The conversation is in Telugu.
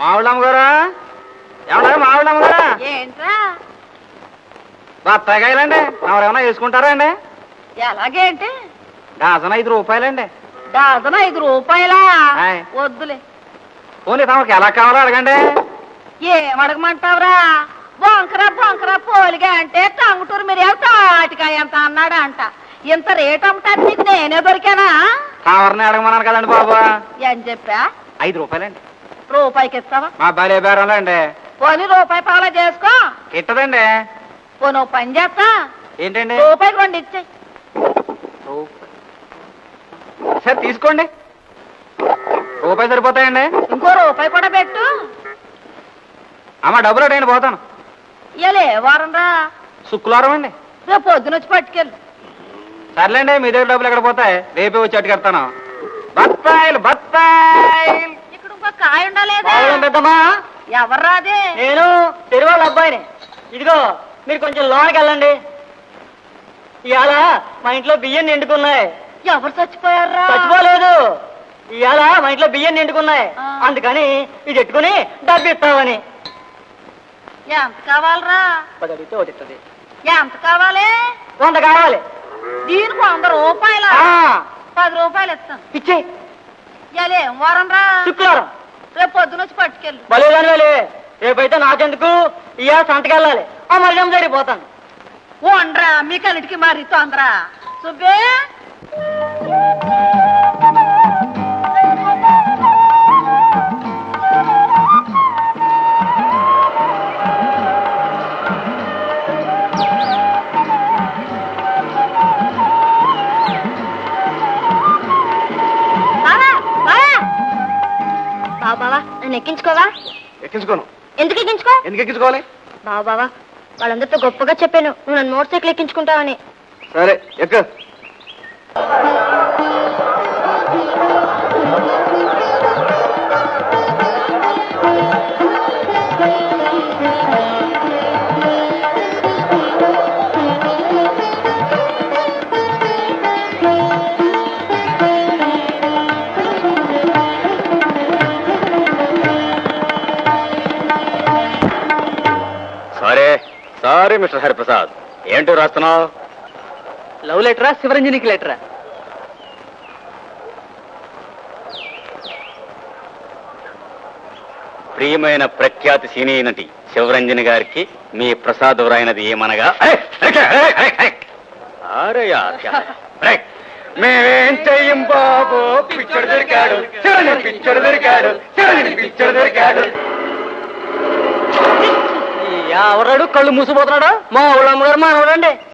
మావుళ్ళమ్మ గారా ఏమన్నా మావుళ్ళమ్మ గారా ఏంట్రా బత్తాయికాయలండి ఎవరేమన్నా వేసుకుంటారా అండి ఎలాగేంటి డజన్ 5 రూపాయలండి డజన్ 5 రూపాయలా ఆయ్. వద్దులే పోనీ తమకి ఎలా కావాలో అడగండి ఏం అడగమంటావురా బొంకర పోలిగా అంటే టంగుటూరు మీరు తాటికాయ ఎంత అన్నాడా అంట ఇంత రేట్ అమ్మటానికి నీకు నేనే దొరికానా కావరని అడగమన్నాను కదండి బాబు ఏం చెప్పా 5 రూపాయలండి రూపాయికి ఇస్తావా మా బలే బేరంలో అండి పోనీ రూపాయి పావులా చేసుకో గిట్టదండి పోనీ ఓ పని చేస్తా ఏంటండి రూపాయికి 2 ఇచ్చాయి సరే తీసుకోండి రూపాయి సరిపోతాయండి ఇంకో రూపాయి కూడా పెట్టు అమ్మ డబ్బులు అటండి పోతాను ఇలా ఏ వారం రా శుక్రవారం అండి రేపు పొద్దున వచ్చి పట్టుకెళ్ళు సర్లేండి మీ దగ్గర డబ్బులు ఎక్కడ పోతాయి రేపే వచ్చి అట్టుకెడతాను బత్తాయిలు బత్తాయిలు ఇక్కడ ఇంకో కాయ ఉండాలేదా పెద్దమ్మా ఎవర్రాదే నేను తెరువాళ్ళ అబ్బాయిని ఇదిగో మీరు కొంచెం లోనకి వెళ్ళండి ఇవాళ మా ఇంట్లో బియ్యం నిండుకున్నాయి ఎవరు చచ్చిపోయారా చచ్చిపోలేదు ఇవాళ మా ఇంట్లో బియ్యం నిండుకున్నాయి ఆ. అందుకని ఇది ఎట్టుకుని డబ్బు ఇస్తామని ఎంత కావాలరా 10 అడిగితే ఒకటి ఇస్తుంది ఎంత కావాలి 100 కావాలి దీనికి 100 రూపాయల ఆ, 10 రూపాయలు ఇస్తాను ఇచ్చే ఇలా ఏం వారం రా శుక్రవారం రేపు పొద్దున వచ్చి పట్టుకెళ్ళు బలేదాని వేలే రేపైతే నాకెందుకు ఇవాళ సంతకెళ్ళాలి ఆ మళ్ళీ సరిపోతాను ఓండ్రా మీకన్నిటికి మరి తొందర సుబ్బే బావా నన్ను ఎక్కించుకోవా ఎక్కించుకోను ఎందుకు ఎక్కించుకో ఎందుకు ఎక్కించుకోవాలి బావా వాళ్ళందరితో గొప్పగా చెప్పాను నువ్వు నన్ను మోటార్ సైకిల్ ఎక్కించుకుంటావని సరే ఎక్క సారీ మిస్టర్ హరిప్రసాద్ ఏంటో రాస్తున్నావు లవ్ లెటరా శివరంజనికి లెటరా ప్రియమైన ప్రఖ్యాతి సినీ నటి శివరంజని గారికి మీ ప్రసాద్ వ్రాయినది ఏమనగా మేమేం చెయ్యం బాబు పిచ్చడు దొరికాడు పిచ్చడు దొరికాడు పిచ్చడు దొరికాడు ఎవరాడు కళ్ళు మూసిపోతున్నాడు మా ఊళ్ళమ్మగారు మా ఊరండి